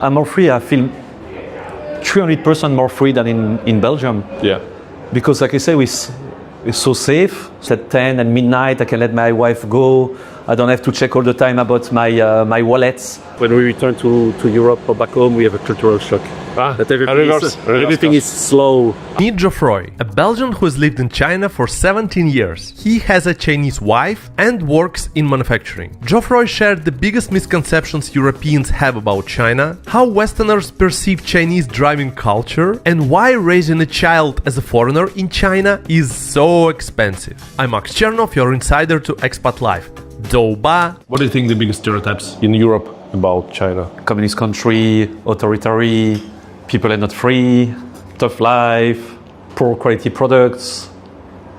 I'm more free. I feel 300% more free than in Belgium. Yeah. Because like I say, it's so safe. It's at 10 and midnight, I can let my wife go. I don't have to check all the time about my wallets. When we return to Europe or back home, we have a cultural shock. That everything is slow. Meet Geoffroy, a Belgian who has lived in China for 17 years. He has a Chinese wife and works in manufacturing. Geoffroy shared the biggest misconceptions Europeans have about China, how Westerners perceive Chinese driving culture, and why raising a child as a foreigner in China is so expensive. I'm Max Chernov, your insider to Expat Life. Doba. What do you think the biggest stereotypes in Europe about China? Communist country, authoritarian, people are not free, tough life, poor quality products,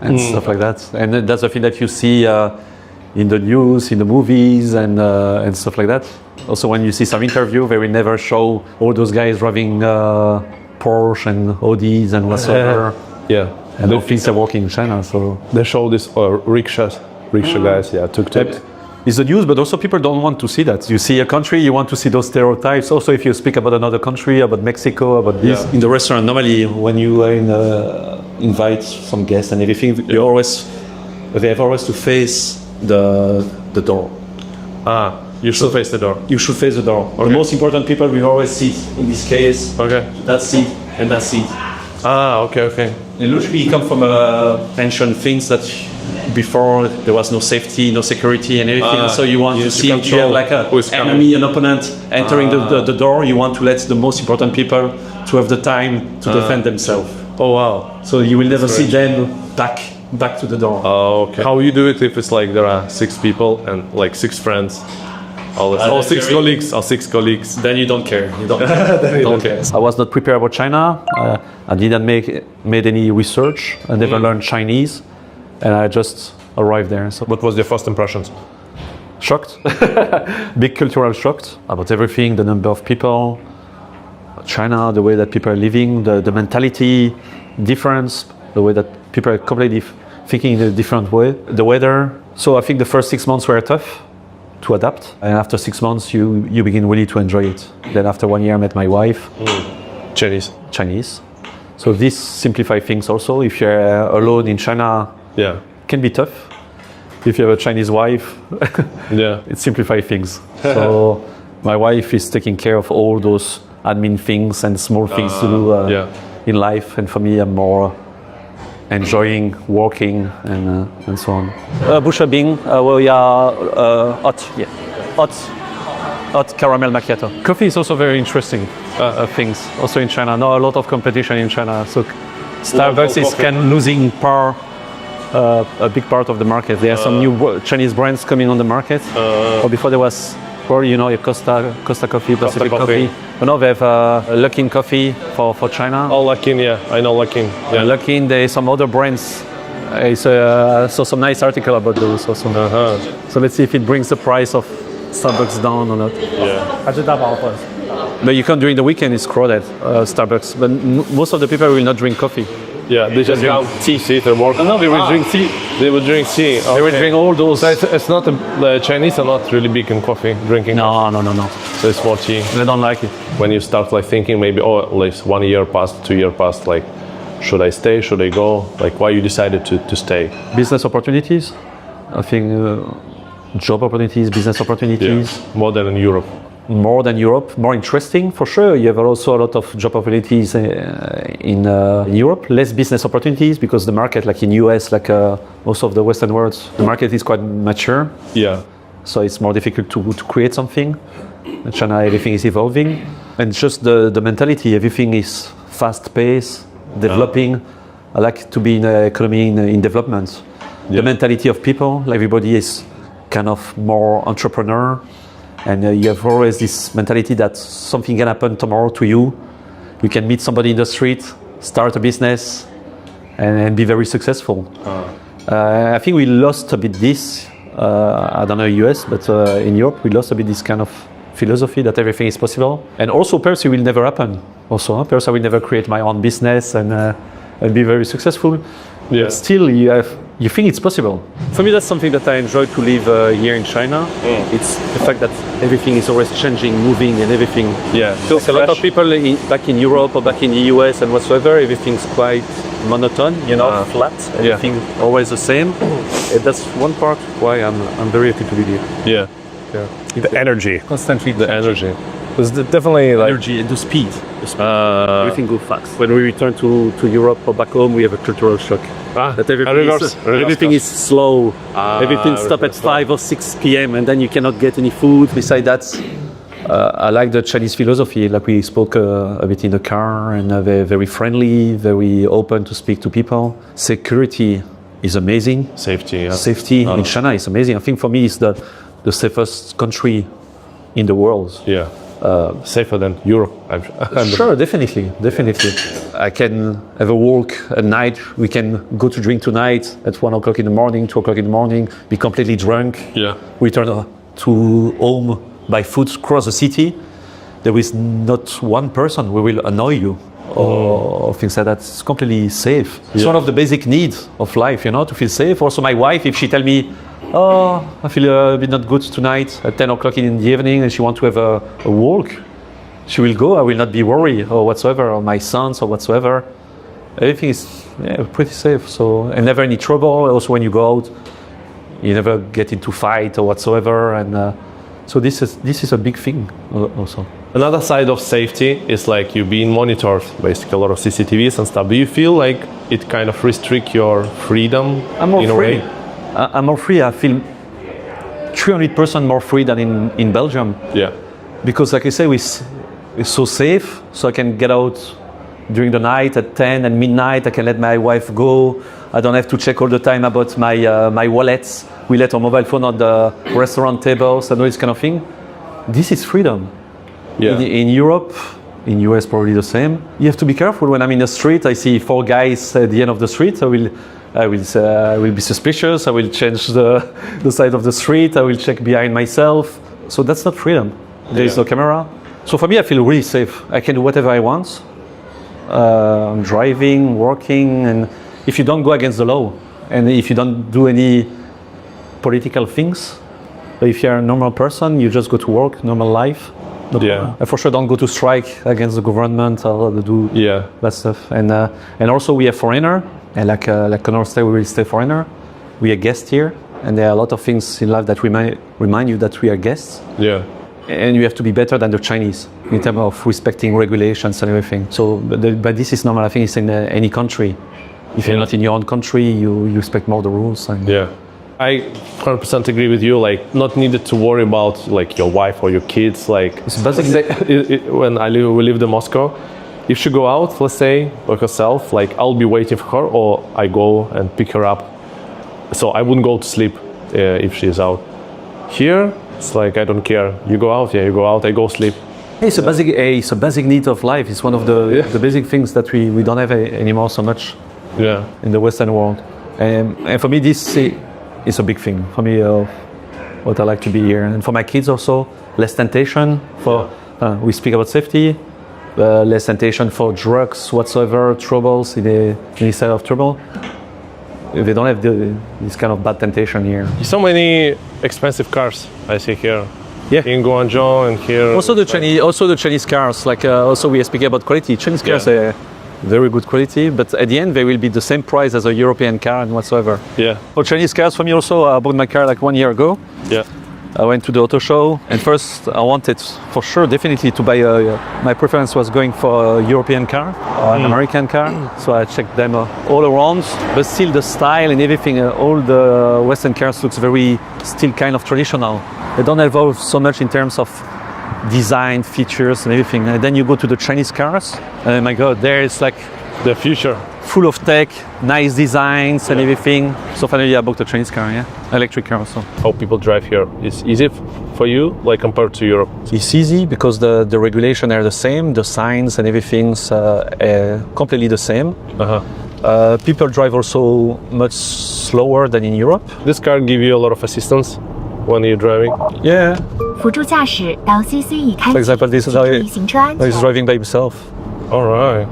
and stuff like that. And that's the thing that you see in the news, in the movies, and stuff like that. Also, when you see some interview, they will never show all those guys driving Porsche and Audis and whatsoever. Yeah. And all things are working in China. So They show this rickshaw guys, tuk-tuk. it's the news, but also people don't want to see that. You see a country, you want to see those stereotypes. Also, if you speak about another country, about Mexico, about this. Yeah. In the restaurant, normally when you invite some guests and everything, they have always to face the door. You should face the door. You should face the door. Okay. The most important people will always sit, in this case, Okay. that seat and that seat. Okay. And usually come from ancient things that before there was no safety, no security and everything. So you want to see if you have like an enemy, an opponent entering the door. You want to let the most important people to have the time to defend themselves. Oh wow. So you will never see them back to the door. Oh, okay. How you do it if it's like there are 6 people and like 6 friends? All 6 colleagues. Then you don't care. You don't care. I was not prepared about China. I didn't made any research. I never learned Chinese, and I just arrived there. So What was your first impressions? shocked, big cultural shock about everything. The number of people, China, the way that people are living, the mentality difference, the way that people are completely thinking in a different way. The weather. So I think the first 6 months were tough to adapt, and after 6 months you begin really to enjoy it. Then after 1 year I met my wife, Chinese. So this simplifies things also. If you're alone in China, Yeah. it can be tough. If you have a Chinese wife, Yeah. it simplifies things. So my wife is taking care of all those admin things and small things to do in life, and for me I'm more enjoying working and so on. Busha Bing, we are hot caramel macchiato. Coffee is also very interesting things. Also in China, not a lot of competition in China. So Starbucks is losing a big part of the market. There are some new Chinese brands coming on the market. Or before there was, Costa Coffee, Pacific Coffee. But now they have Luckin Coffee for China. Oh, Luckin, yeah. I know Luckin. Yeah. Luckin, there is some other brands. I saw some nice article about those also. So let's see if it brings the price of Starbucks down or not. Yeah. But you can during the weekend, it's crowded, Starbucks. But most of the people will not drink coffee. Yeah, they just drink tea. They're more. No, they will drink tea. They would drink tea. Okay. They will drink all those. So it's not the Chinese are not really big in coffee drinking. No. So it's more tea. They don't like it. When you start like thinking maybe at least 1 year passed, 2 years passed, like should I stay? Should I go? Like why you decided to stay? Business opportunities. I think job opportunities, business opportunities. Yeah. More than in Europe. More than Europe, more interesting for sure. You have also a lot of job opportunities in Europe, less business opportunities because the market, like in US, like most of the Western world, the market is quite mature. Yeah. So it's more difficult to create something. In China, everything is evolving, and just the mentality, everything is fast-paced, developing. I like to be in an economy in development. Yeah. The mentality of people, everybody is kind of more entrepreneur. And you have always this mentality that something can happen tomorrow to you. You can meet somebody in the street, start a business, and be very successful. I think we lost a bit this. I don't know US, but in Europe we lost a bit this kind of philosophy that everything is possible. And also perhaps it will never happen. Also, perhaps I will never create my own business and be very successful. Yeah. Still, you you think it's possible. For me, that's something that I enjoy to live here in China. It's the fact that everything is always changing, moving, and everything. Yeah. Because a lot of people back in Europe or back in the US and whatsoever, everything's quite monotone, flat. Everything always the same. And that's one part why I'm very happy to be here. Yeah. The energy. Constantly The energy. It's definitely like energy and the speed. Everything goes fast. When we return to Europe or back home, we have a cultural shock. That everything is slow. Everything stops at 5 or 6 p.m. and then you cannot get any food. Besides that, I like the Chinese philosophy. Like we spoke a bit in the car, and they're very friendly, very open to speak to people. Security is amazing. Safety. Yeah. Safety in China is amazing. I think for me it's the safest country in the world. Yeah. Safer than Europe. Sure, definitely. I can have a walk at night. We can go to drink tonight at 1 o'clock in the morning, 2 o'clock in the morning, be completely drunk. Yeah. Return to home by foot across the city. There is not one person who will annoy you or things like that. It's completely safe. It's one of the basic needs of life, to feel safe. Also, my wife, if she tell me, oh, I feel a bit not good tonight at 10 o'clock in the evening and she wants to have a walk, she will go. I will not be worried or whatsoever, or my sons or whatsoever. Everything is pretty safe. So, and never any trouble. Also, when you go out, you never get into fight or whatsoever. And so this is a big thing also. Another side of safety is like you being monitored, basically a lot of CCTVs and stuff. Do you feel like it kind of restrict your freedom in a way? I'm more free. I feel 300% more free than in Belgium. Yeah. Because like I say, it's so safe. So I can get out during the night at 10 and midnight. I can let my wife go. I don't have to check all the time about my wallets. We let our mobile phone on the restaurant tables and all this kind of thing. This is freedom. Yeah. In Europe, in US probably the same. You have to be careful. When I'm in the street, I see 4 guys at the end of the street. I will be suspicious. I will change the side of the street. I will check behind myself. So that's not freedom. There is no camera. So for me, I feel really safe. I can do whatever I want. I'm driving, working, and if you don't go against the law, and if you don't do any political things, if you're a normal person, you just go to work, normal life. I for sure don't go to strike against the government or do that stuff. And also we are foreigner, and like Connor said, we will stay foreigner. We are guests here, and there are a lot of things in life that remind you that we are guests. Yeah. And you have to be better than the Chinese in terms of respecting regulations and everything. So, but this is normal. I think it's in any country. If you're not in your own country, you respect more the rules. And I 100% agree with you. Like, not needed to worry about like your wife or your kids. Like, it's basically when we lived in Moscow, if she go out, let's say, by herself, like I'll be waiting for her, or I go and pick her up. So I wouldn't go to sleep if she's out. Here, it's like I don't care. You go out, you go out. I go sleep. It's a basic need of life. It's one of the basic things that we don't have anymore so much. In the Western world, and for me this is a big thing. For me, what I like to be here, and for my kids also, less temptation. We speak about safety, less temptation for drugs whatsoever, troubles in any side of trouble. They don't have this kind of bad temptation here. So many expensive cars I see here. In Guangzhou and here. Also the Chinese cars. Like also we are speaking about quality. Chinese cars are very good quality, but at the end they will be the same price as a European car and whatsoever. For Chinese cars, for me also, I bought my car like 1 year ago. I went to the auto show, and first I wanted for sure, definitely to buy my preference was going for a European car or an American car. So I checked them all around, but still the style and everything, all the Western cars looks very still kind of traditional. They don't evolve so much in terms of design, features and everything. And then you go to the Chinese cars, and my God, there is like the future. Full of tech, nice designs and everything. So finally I bought a Chinese car, electric car also. How people drive here is easy for you, like compared to Europe? It's easy because the regulations are the same, the signs and everything's completely the same. People drive also much slower than in Europe. This car give you a lot of assistance when you're driving? For example, this is how he's driving by himself. All right.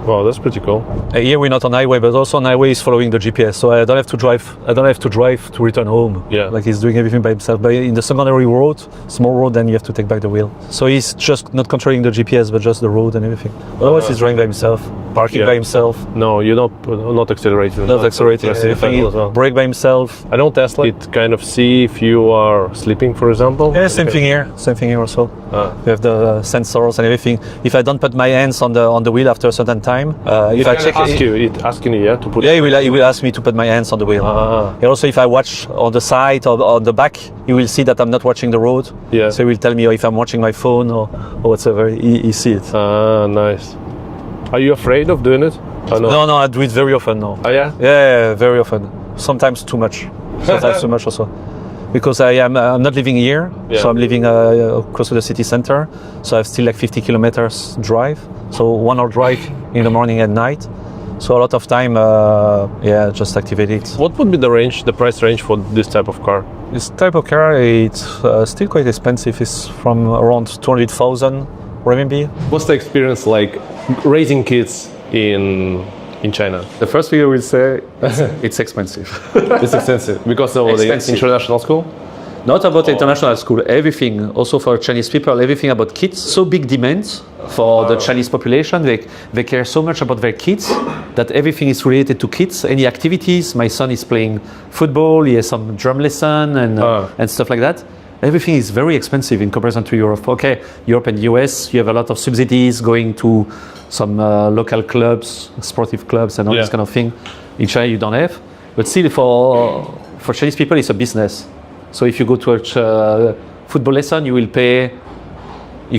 Wow, that's pretty cool. Here we're not on highway, but also on highway is following the GPS, so I don't have to drive to return home. Yeah. Like he's doing everything by himself. But in the secondary road, small road, then you have to take back the wheel. So he's just not controlling the GPS, but just the road and everything. Otherwise, he's driving by himself, parking by himself. No, you're not accelerating. Not accelerating. Pressing the pedal as well. Brake by himself. I don't Tesla. It kind of see if you are sleeping, for example. Yeah, same thing here. Same thing here also. We have the sensors and everything. If I don't put my hands on the wheel after a certain time, if I check it asking you to put. Yeah, he will ask me to put my hands on the wheel. And also, if I watch on the side or on the back, you will see that I'm not watching the road. Yeah. So he will tell me if I'm watching my phone or whatsoever. He see it. Nice. Are you afraid of doing it? No, I do it very often now. Oh yeah? Yeah, very often. Sometimes too much. Sometimes too much also. Because I'm not living here, so I'm living close to the city center. So I have still like 50 kilometers drive. So 1 hour drive in the morning and night. So a lot of time, just activate it. What would be the price range for this type of car? This type of car, it's still quite expensive. It's from around 200,000 RMB. What's the experience like raising kids in China? The first thing I will say, it's expensive. It's expensive because of the international school? Not about international school, everything, also for Chinese people, everything about kids. So big demand for the Chinese population. They care so much about their kids that everything is related to kids. Any activities, my son is playing football, he has some drum lesson and stuff like that. Everything is very expensive in comparison to Europe. Okay, Europe and US, you have a lot of subsidies going to some local clubs, sportive clubs and all this kind of thing. In China you don't have. But still for Chinese people it's a business. So if you go to a football lesson, you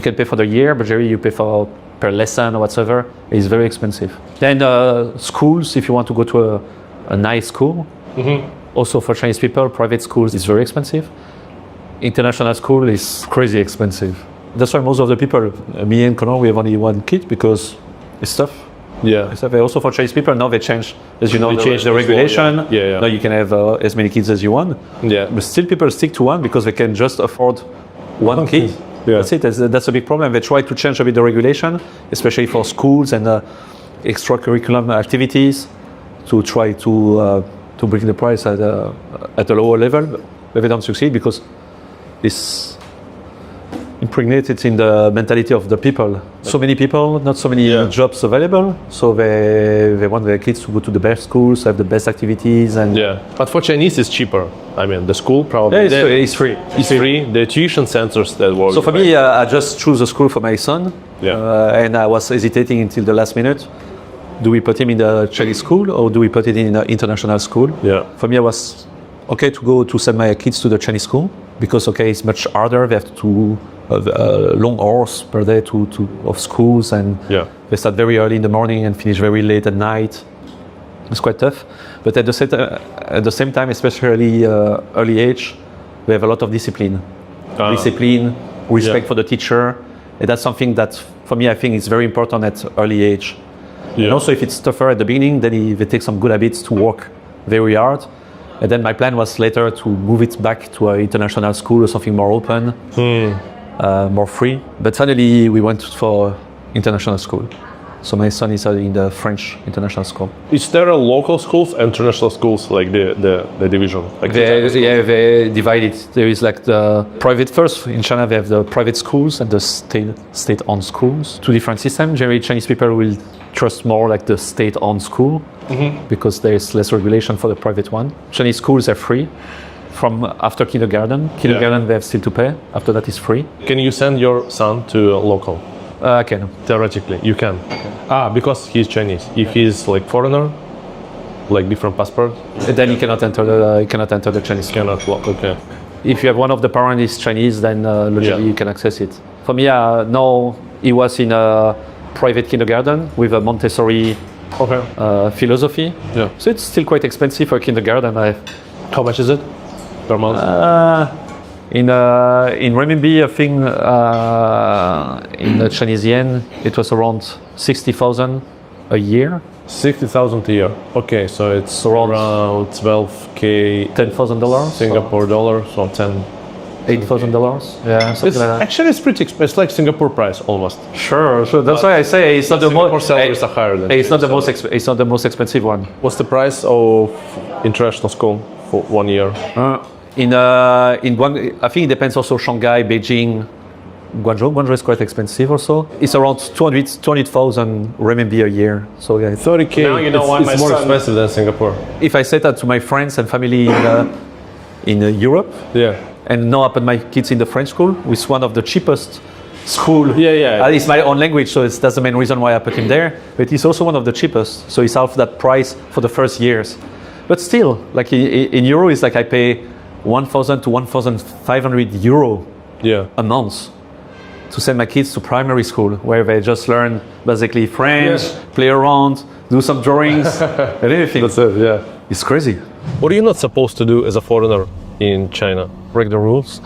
can pay for the year, but generally you pay for per lesson or whatsoever. It's very expensive. Then schools, if you want to go to a nice school, also for Chinese people, private schools is very expensive. International school is crazy expensive. That's why most of the people, me and Connor, we have only one kid because it's tough. Yeah. It's tough. Also for Chinese people, now they change, as you know, they change the regulation. Yeah. Now you can have as many kids as you want. Yeah. But still people stick to one because they can just afford one kid. Yeah. That's it. That's a big problem. They try to change a bit the regulation, especially for schools and extracurricular activities, to try to bring the price at a lower level. But they don't succeed because it's impregnated in the mentality of the people. So many people, not so many jobs available. So they want their kids to go to the best schools, have the best activities, and But for Chinese, it's cheaper. I mean, the school probably it's free. It's free. The tuition centers that work. So for me, I just choose a school for my son, and I was hesitating until the last minute. Do we put him in the Chinese school or do we put it in an international school? Yeah. For me, I was okay to go to send my kids to the Chinese school because it's much harder. They have to long hours per day of schools, and they start very early in the morning and finish very late at night. It's quite tough. But at the same time, especially early age, we have a lot of discipline. Discipline, respect for the teacher. And that's something that, for me, I think is very important at early age. Yeah. And also, if it's tougher at the beginning, then they take some good habits to work very hard. And then my plan was later to move it back to an international school or something more open, more free. But finally, we went for international school. So my son is in the French international school. Is there a local schools and international schools, like the division? Like they divide it. There is like the private first. In China, they have the private schools and the state-owned schools. Two different systems. Generally, Chinese people will trust more like the state-owned school because there is less regulation for the private one. Chinese schools are free from after kindergarten. Kindergarten, they have still to pay. After that, it's free. Can you send your son to a local? I can. Theoretically, you can. Because he's Chinese. If he's like foreigner, like different passport, then he cannot enter the Chinese. Okay. If you have one of the parents is Chinese, then logically you can access it. For me, no, he was in a private kindergarten with a Montessori philosophy. Yeah. So it's still quite expensive for kindergarten. How much is it per month? In renminbi, I think in the Chinese yen, it was around 60,000 a year. 60,000 a year. Okay, so it's around 12K. $10,000 Singapore dollars, so 10. $8,000. Yeah, something It's, like that. actually, it's pretty expensive. It's like Singapore price almost. Sure. That's why I say it's not the Singapore most. salaries are higher than. It's not the most. It's not the most expensive one. What's the price of international school for 1 year? In Guangzhou, I think it depends also Shanghai, Beijing, Guangzhou. Guangzhou is quite expensive also. It's around 200,000 renminbi a year. So yeah, 30K. Now you know why it's my more son- expensive than Singapore. if I say that to my friends and family in Europe, Yeah. and now I put my kids in the French school, with one of the cheapest school. Yeah. It's my own language, so that's the main reason why I put him there. But it's also one of the cheapest, so it's half that price for the first years. But still, like in euro, it's like I pay 1,000 to 1,500 euro Yeah. a month to send my kids to primary school, where they just learn basically French, play around, do some drawings, and everything. That's it. Yeah. It's crazy. What are you not supposed to do as a foreigner in China? Break the rules.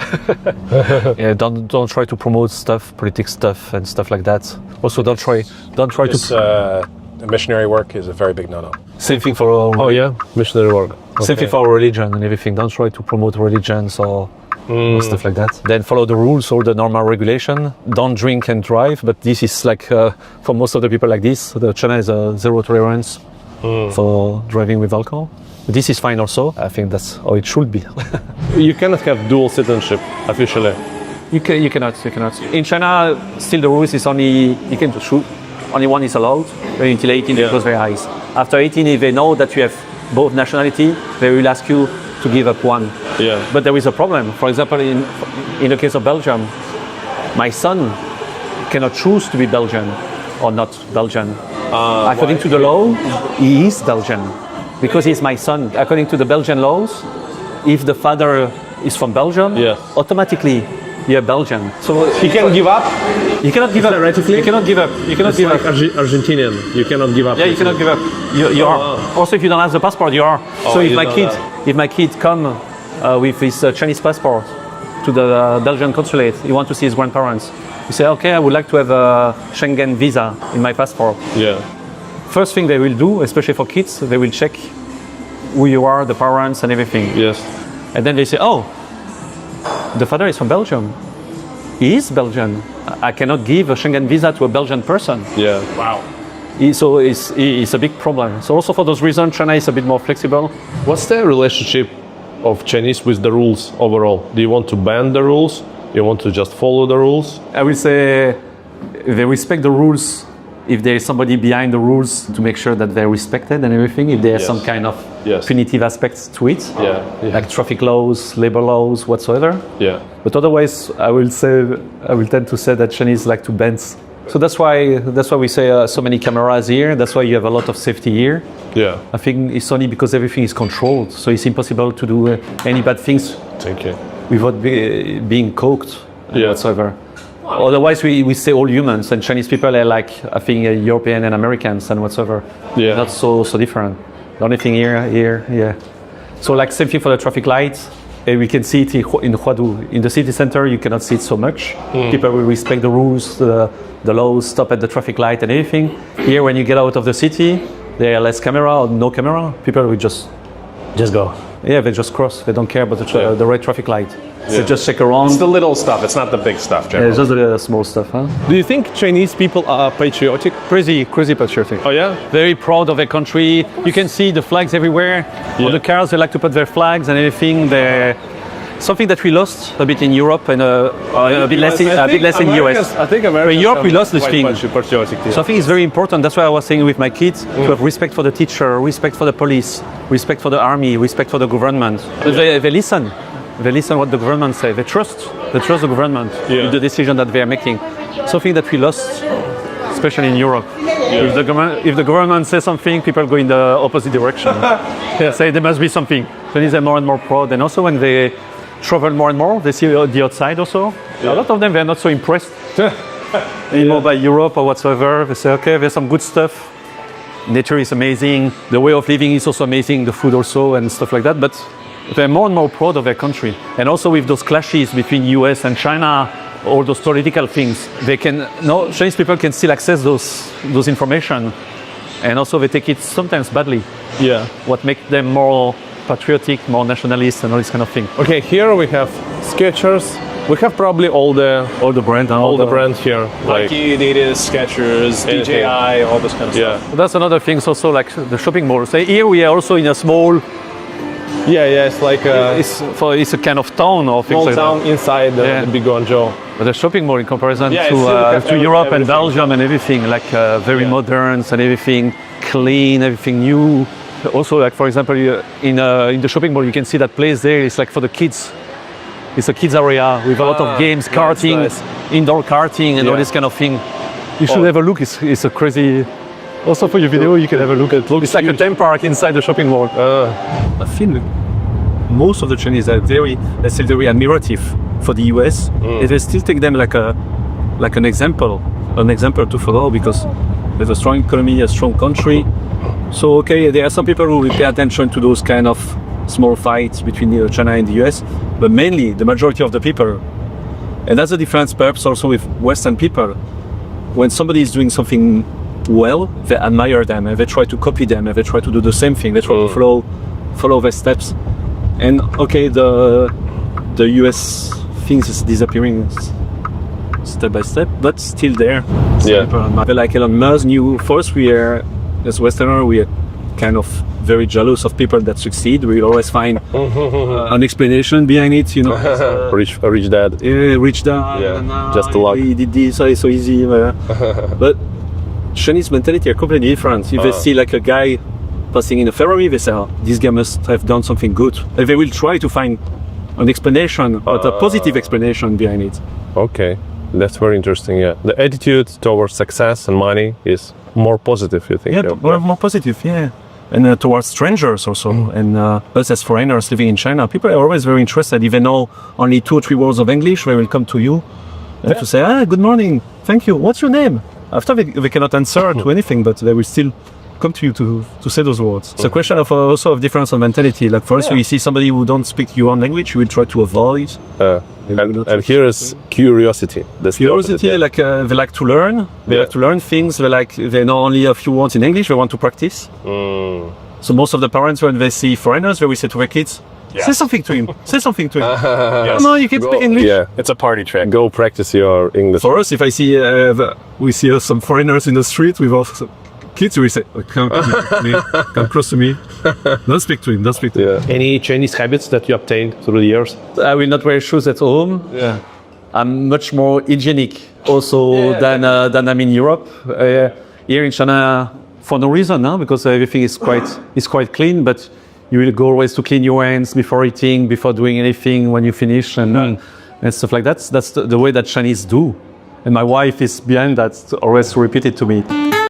Yeah, don't try to promote stuff, politics stuff, and stuff like that. Also, don't try This, to. missionary work is a very big no-no. Same thing for our, Oh yeah, missionary work. same thing for our religion and everything. Don't try to promote religions or stuff like that. Then follow the rules or the normal regulation. Don't drink and drive. But this is like for most of the people like this. The China is a zero tolerance for driving with alcohol. This is fine also. I think that's how it should be. You cannot have dual citizenship officially. You cannot. In China, still the rules is only you can shoot. Only one is allowed. Until 18, it goes very high. After 18, if they know that you have both nationality, they will ask you to give up one. Yeah. But there is a problem. For example, in the case of Belgium, my son cannot choose to be Belgian or not Belgian. According to the law, he is Belgian because he's my son. According to the Belgian laws, if the father is from Belgium, Yeah. automatically you're Belgian. So He can give up. you cannot give up. You cannot give up. You cannot give up. Argentinian. You cannot give up. Yeah, you cannot give up. You are. Also, if you don't have the passport, you are. So if you my kid come with his Chinese passport to the Belgian consulate, he want to see his grandparents. You say, okay, I would like to have a Schengen visa in my passport. Yeah. First thing they will do, especially for kids, they will check who you are, the parents, and everything. Yes. And then they say, oh, the father is from Belgium. He is Belgian. I cannot give a Schengen visa to a Belgian person. Yeah. Wow. So it's a big problem. So also for those reasons, China is a bit more flexible. What's the relationship of Chinese with the rules overall? Do you want to ban the rules? You want to just follow the rules? I will say they respect the rules if there is somebody behind the rules to make sure that they're respected and everything, if there's Yes. some kind of Yes. punitive aspects to it, Yeah. like traffic laws, labor laws, whatsoever. Yeah. But otherwise, I will tend to say that Chinese like to bend. So that's why we say so many cameras here. That's why you have a lot of safety here. Yeah. I think it's only because everything is controlled, so it's impossible to do any bad things Thank you. without being coked Yeah. whatsoever. Otherwise, we say all humans, and Chinese people are like, I think, European and Americans and whatsoever. Yeah. Not so different. The only thing here, yeah. So like same thing for the traffic lights. We can see it in Huadu. In the city center, you cannot see it so much. People will respect the rules, the laws, stop at the traffic light and everything. Here, when you get out of the city, there are less camera or no camera. People will just go. Yeah, they just cross. They don't care about the red traffic light. They just check around. It's the little stuff. It's not the big stuff, Yeah, generally. it's just the small stuff, huh? Do you think Chinese people are patriotic? Crazy patriotic. Oh yeah? Very proud of their country. You can see the flags everywhere. On the cars, they like to put their flags and everything. Something that we lost a bit in Europe and a bit less in the US. I think Americans In Europe, we lost this quite thing. patriotic. So I think it's very important. That's why I was saying with my kids to have respect for the teacher, respect for the police, respect for the army, respect for the government. They listen. They listen what the government say. They trust the government with the decision that they are making. Something that we lost, especially in Europe. If the government says something, people go in the opposite direction. Say there must be something. Chinese are more and more proud, and also when they travel more and more, they see the outside also. A lot of them, they're not so impressed anymore by Europe or whatsoever. They say, okay, there's some good stuff. Nature is amazing. The way of living is also amazing. The food also and stuff like that. But they're more and more proud of their country. And also with those clashes between US and China, all those political things, Chinese people can still access those information. And also they take it sometimes badly. Yeah. What makes them more patriotic, more nationalist, and all this kind of thing. Okay, here we have Skechers. We have probably all the brand, all the brand here. Like Nike, Adidas, Skechers, Anything. DJI, all this kind of yeah, stuff. That's another thing. Also, like the shopping mall. So here we are also in a small. yeah. It's like a It's a kind of town or things small like town that. inside the big Guangzhou. But the shopping mall in comparison Yeah, it's still got to Europe and everything. Belgium and everything, like very modern and everything clean, everything new. Also, like for example, in the shopping mall, you can see that place there. It's like for the kids. It's a kids area with a lot of games, karting, nice. Indoor karting, and all Yeah. this kind of thing. You should have a look. It's a crazy. Also for your video, you can have a look. It's like a theme park inside the shopping mall. I feel most of the Chinese are very, let's say, very admirative for the US. They still take them like an example to follow because there's a strong economy, a strong country. So okay, there are some people who will pay attention to those kind of small fights between China and the US, but mainly the majority of the people, and that's the difference perhaps also with Western people. When somebody is doing something well, they admire them and they try to copy them and they try to do the same thing. They try to follow their steps. And okay, the US things is disappearing step by step, but still there. Yeah. But like Elon Musk knew first, we are as Westerner, we are kind of very jealous of people that succeed. We always find an explanation behind it, you know. Rich dad. Rich dad. Yeah, just the luck. He did this, so it's so easy. But Chinese mentality are completely different. If they see like a guy passing in a Ferrari, they say, oh, this guy must have done something good. And they will try to find an explanation, but a positive explanation behind it. Okay, that's very interesting. Yeah, the attitude towards success and money is more positive. You think? Yeah, more positive, yeah. And towards strangers also. And us as foreigners living in China, people are always very interested. If they know only 2 or 3 words of English, they will come to you to say, good morning, thank you, what's your name? After they cannot answer to anything, but they will still come to you to say those words. It's a question of also of difference of mentality. Like first, you see somebody who don't speak your own language, you will try to avoid. And here is curiosity. That's the opposite, Curiosity, yeah. like they like to learn. They like to learn things. They know only a few words in English. They want to practice. So most of the parents, when they see foreigners, they will say to their kids, say something to him. Say something to him. Yes. No, you can speak English. Yeah, It's a party trick. go practice your English. For us, if I see we see some foreigners in the street with us kids, we say, come close to me. Don't speak to him. Don't speak to him. Yeah. Any Chinese habits that you obtained through the years? I will not wear shoes at home. Yeah. I'm much more hygienic also than I'm in Europe. Here in China, for no reason, because everything is quite clean. But you will go always to clean your hands before eating, before doing anything when you finish, and stuff like that. That's the way that Chinese do. And my wife is behind that, always to repeat it to me.